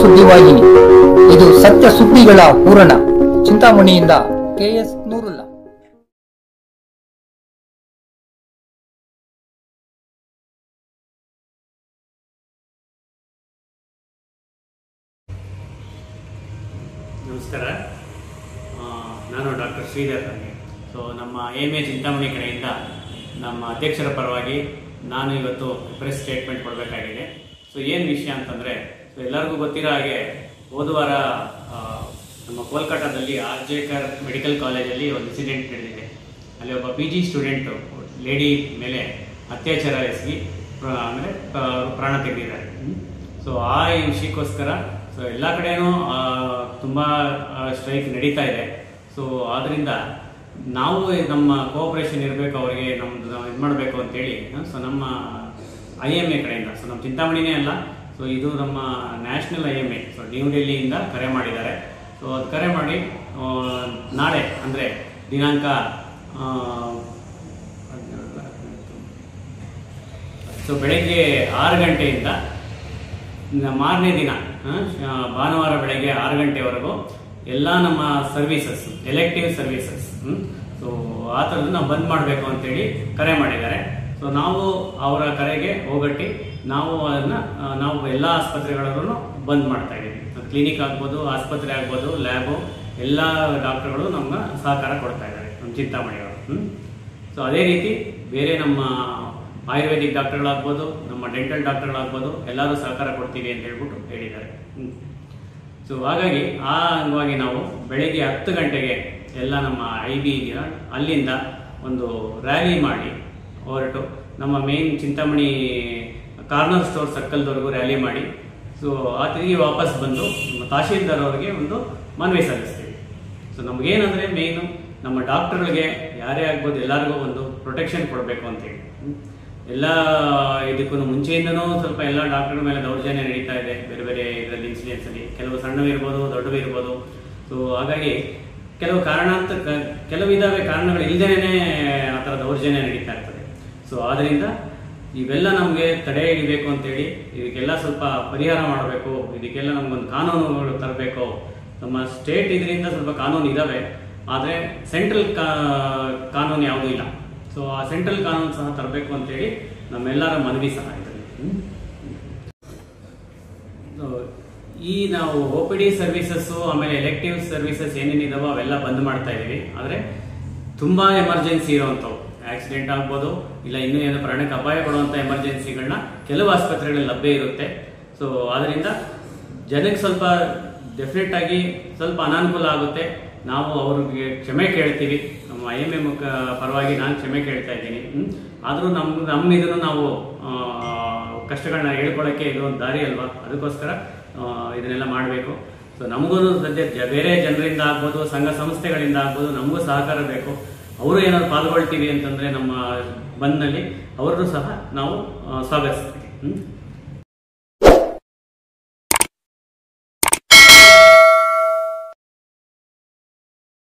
ಸುದ್ದಿವಾಹಿನಿ. ಇದು ಸತ್ಯ ಸುದ್ದಿಗಳ ಪೂರಣ. ಚಿಂತಾಮಣಿಯಿಂದ KS ನೂರುಲ್ಲಾ. ನಮಸ್ಕಾರ, ನಾನು ಡಾಕ್ಟರ್ ಶ್ರೀಧರ್. ಸೊ ನಮ್ಮ AMA ಚಿಂತಾಮಣಿ ಕಡೆಯಿಂದ ನಮ್ಮ ಅಧ್ಯಕ್ಷರ ಪರವಾಗಿ ನಾನು ಇವತ್ತು ಪ್ರೆಸ್ ಸ್ಟೇಟ್ಮೆಂಟ್ ಕೊಡಬೇಕಾಗಿದೆ. ಸೊ ಏನು ವಿಷಯ ಅಂತಂದರೆ, ಸೊ ಎಲ್ಲರಿಗೂ ಗೊತ್ತಿರೋ ಹಾಗೆ ಹೋದ ವಾರ ನಮ್ಮ ಕೋಲ್ಕತ್ತಾದಲ್ಲಿ RJkar ಮೆಡಿಕಲ್ ಕಾಲೇಜಲ್ಲಿ ಒಂದು ಇನ್ಸಿಡೆಂಟ್ ನಡೆದಿದೆ. ಅಲ್ಲಿ ಒಬ್ಬ PG ಸ್ಟೂಡೆಂಟು ಲೇಡಿ ಮೇಲೆ ಅತ್ಯಾಚಾರ ಎಸಗಿ ಅಂದರೆ ಪ್ರಾಣ ತೆಗೆದಿದ್ದಾರೆ. ಸೊ ಆ ವಿಷಯಕ್ಕೋಸ್ಕರ ಸೊ ಎಲ್ಲ ಕಡೆಯೂ ತುಂಬ ಸ್ಟ್ರೈಕ್ ನಡೀತಾ ಇದೆ. ಸೊ ಆದ್ದರಿಂದ ನಾವು ನಮ್ಮ ಕೋಆಪರೇಷನ್ ಇರಬೇಕು, ಅವರಿಗೆ ನಮ್ಮದು ನಾವು ಇದು ಮಾಡಬೇಕು ಅಂತೇಳಿ ಸೊ ನಮ್ಮ IMA ಕಡೆಯಿಂದ, ಸೊ ನಮ್ಮ ಚಿಂತಾಮಣಿನೇ ಅಲ್ಲ, ಸೊ ಇದು ನಮ್ಮ ನ್ಯಾಷನಲ್ IMA, ಸೊ ನ್ಯೂ ಡೆಲ್ಲಿಯಿಂದ ಕರೆ ಮಾಡಿದ್ದಾರೆ. ಸೊ ಅದು ಕರೆ ಮಾಡಿ ನಾಳೆ ಅಂದರೆ ದಿನಾಂಕ ಸೊ ಬೆಳಗ್ಗೆ 6 ಗಂಟೆಯಿಂದ ಮಾರನೇ ದಿನ ಭಾನುವಾರ ಬೆಳಗ್ಗೆ 6 ಗಂಟೆವರೆಗೂ ಎಲ್ಲ ನಮ್ಮ ಸರ್ವಿಸಸ್, ಎಲೆಕ್ಟಿವ್ ಸರ್ವಿಸಸ್, ಸೊ ಆ ಥರದ್ದು ನಾವು ಬಂದ್ ಮಾಡಬೇಕು ಅಂತೇಳಿ ಕರೆ ಮಾಡಿದ್ದಾರೆ. ಸೊ ನಾವು ಅವರ ಕರೆಗೆ ಹೋಗಟ್ಟಿ ನಾವು ಅದನ್ನು ನಾವು ಎಲ್ಲ ಆಸ್ಪತ್ರೆಗಳಲ್ಲೂ ಬಂದ್ ಮಾಡ್ತಾ ಇದ್ದೀವಿ. ಕ್ಲಿನಿಕ್ ಆಗ್ಬೋದು, ಆಸ್ಪತ್ರೆ ಆಗ್ಬೋದು, ಲ್ಯಾಬು, ಎಲ್ಲ ಡಾಕ್ಟರ್ಗಳು ನಮ್ಗೆ ಸಹಕಾರ ಕೊಡ್ತಾ ಇದ್ದಾರೆ, ನಮ್ಮ ಚಿಂತಾಮಣಿಯವರು. ಸೊ ಅದೇ ರೀತಿ ಬೇರೆ ನಮ್ಮ ಆಯುರ್ವೇದಿಕ್ ಡಾಕ್ಟರ್ಗಳಾಗ್ಬೋದು, ನಮ್ಮ ಡೆಂಟಲ್ ಡಾಕ್ಟರ್ಗಳಾಗ್ಬೋದು, ಎಲ್ಲರೂ ಸಹಕಾರ ಕೊಡ್ತೀವಿ ಅಂತ ಹೇಳ್ಬಿಟ್ಟು ಹೇಳಿದ್ದಾರೆ. ಸೊ ಹಾಗಾಗಿ ಆ ಅಂಗವಾಗಿ ನಾವು ಬೆಳಗ್ಗೆ 10 ಗಂಟೆಗೆ ಎಲ್ಲ ನಮ್ಮ IB ಇದೆಯಾ ಅಲ್ಲಿಂದ ಒಂದು ರ್ಯಾಲಿ ಮಾಡಿ ಹೊರಟು ನಮ್ಮ ಮೇನ್ ಚಿಂತಾಮಣಿ ಕಾರ್ನರ್ ಸ್ಟೋರ್ ಸರ್ಕಲ್ದವರೆಗೂ ರ್ಯಾಲಿ ಮಾಡಿ ಸೊ ಆ ತಿರುಗಿ ವಾಪಸ್ ಬಂದು ನಮ್ಮ ತಹಶೀಲ್ದಾರ್ ಅವರಿಗೆ ಒಂದು ಮನವಿ ಸಲ್ಲಿಸ್ತೀವಿ. ಸೊ ನಮಗೇನಂದರೆ ಮೇಯ್ನು ನಮ್ಮ ಡಾಕ್ಟರ್ಗಳಿಗೆ ಯಾರೇ ಆಗ್ಬೋದು ಎಲ್ಲರಿಗೂ ಒಂದು ಪ್ರೊಟೆಕ್ಷನ್ ಕೊಡಬೇಕು ಅಂತೇಳಿ. ಎಲ್ಲ ಇದಕ್ಕೂ ಮುಂಚೆಯಿಂದನೂ ಸ್ವಲ್ಪ ಎಲ್ಲ ಡಾಕ್ಟರ್ ಮೇಲೆ ದೌರ್ಜನ್ಯ ನಡೀತಾ ಇದೆ, ಬೇರೆ ಬೇರೆ ಇದರಲ್ಲಿ ಇನ್ಸಿಡೆನ್ಸಲ್ಲಿ. ಕೆಲವು ಸಣ್ಣವಿರ್ಬೋದು, ದೊಡ್ಡವಿರ್ಬೋದು. ಸೊ ಹಾಗಾಗಿ ಕೆಲವು ಕೆಲವು ಇದಾವೆ ಕಾರಣಗಳು ಇಲ್ಲದೇನೆ ಆ ಥರ ದೌರ್ಜನ್ಯ ನಡೀತಾ ಇರ್ತದೆ. ಸೊ ಆದ್ದರಿಂದ ಇವೆಲ್ಲ ನಮಗೆ ತಡೆ ಹಿಡಿಬೇಕು ಅಂತೇಳಿ ಇದಕ್ಕೆಲ್ಲ ಸ್ವಲ್ಪ ಪರಿಹಾರ ಮಾಡಬೇಕು, ಇದಕ್ಕೆಲ್ಲ ನಮಗೊಂದು ಕಾನೂನುಗಳು ತರಬೇಕು. ನಮ್ಮ ಸ್ಟೇಟ್ ಇದರಿಂದ ಸ್ವಲ್ಪ ಕಾನೂನು ಇದ್ದಾವೆ, ಆದರೆ ಸೆಂಟ್ರಲ್ ಕಾನೂನು ಯಾವುದೂ ಇಲ್ಲ. ಸೊ ಆ ಸೆಂಟ್ರಲ್ ಕಾನೂನು ಸಹ ತರಬೇಕು ಅಂತೇಳಿ ನಮ್ಮೆಲ್ಲರ ಮನವಿ ಸಹ ಇದೆ. ಈ ನಾವು OPD ಸರ್ವಿಸಸ್ಸು ಆಮೇಲೆ ಎಲೆಕ್ಟಿವ್ ಸರ್ವಿಸಸ್ ಏನೇನಿದಾವೋ ಅವೆಲ್ಲ ಬಂದ್ ಮಾಡ್ತಾ ಇದ್ದೀವಿ. ಆದರೆ ತುಂಬ ಎಮರ್ಜೆನ್ಸಿ ಇರೋವಂಥವು, ಆಕ್ಸಿಡೆಂಟ್ ಆಗ್ಬೋದು, ಇಲ್ಲ ಇನ್ನೂ ಏನೋ ಪ್ರಾಣಕ್ಕೆ ಅಪಾಯ ಕೊಡುವಂಥ ಎಮರ್ಜೆನ್ಸಿಗಳನ್ನ ಕೆಲವು ಆಸ್ಪತ್ರೆಗಳಲ್ಲಿ ಲಭ್ಯ ಇರುತ್ತೆ. ಸೊ ಆದ್ದರಿಂದ ಜನಕ್ಕೆ ಸ್ವಲ್ಪ ಡೆಫಿನೆಟ್ ಆಗಿ ಸ್ವಲ್ಪ ಅನಾನುಕೂಲ ಆಗುತ್ತೆ. ನಾವು ಅವ್ರಿಗೆ ಕ್ಷಮೆ ಕೇಳ್ತೀವಿ, ನಮ್ಮ IMA ಪರವಾಗಿ ನಾನು ಕ್ಷಮೆ ಕೇಳ್ತಾ ಇದ್ದೀನಿ. ಆದರೂ ನಮ್ಮ ಇದನ್ನು ನಾವು ಕಷ್ಟಗಳನ್ನ ಹೇಳ್ಕೊಳ್ಳೋಕ್ಕೆ ಇದು ಒಂದು ದಾರಿ ಅಲ್ವಾ, ಅದಕ್ಕೋಸ್ಕರ ಇದನ್ನೆಲ್ಲ ಮಾಡಬೇಕು. ಸೊ ನಮಗೂ ಸದ್ಯ ಬೇರೆ ಜನರಿಂದ ಆಗ್ಬೋದು, ಸಂಘ ಸಂಸ್ಥೆಗಳಿಂದ ಆಗ್ಬೋದು, ನಮಗೂ ಸಹಕಾರ ಬೇಕು. ಅವರು ಏನಾದ್ರು ಪಾಲ್ಗೊಳ್ತೀವಿ ಅಂತಂದರೆ ನಮ್ಮ ಬಂದ್ನಲ್ಲಿ ಅವ್ರನ್ನೂ ಸಹ ನಾವು ಸ್ವಾಗತಿಸ್ತೀವಿ.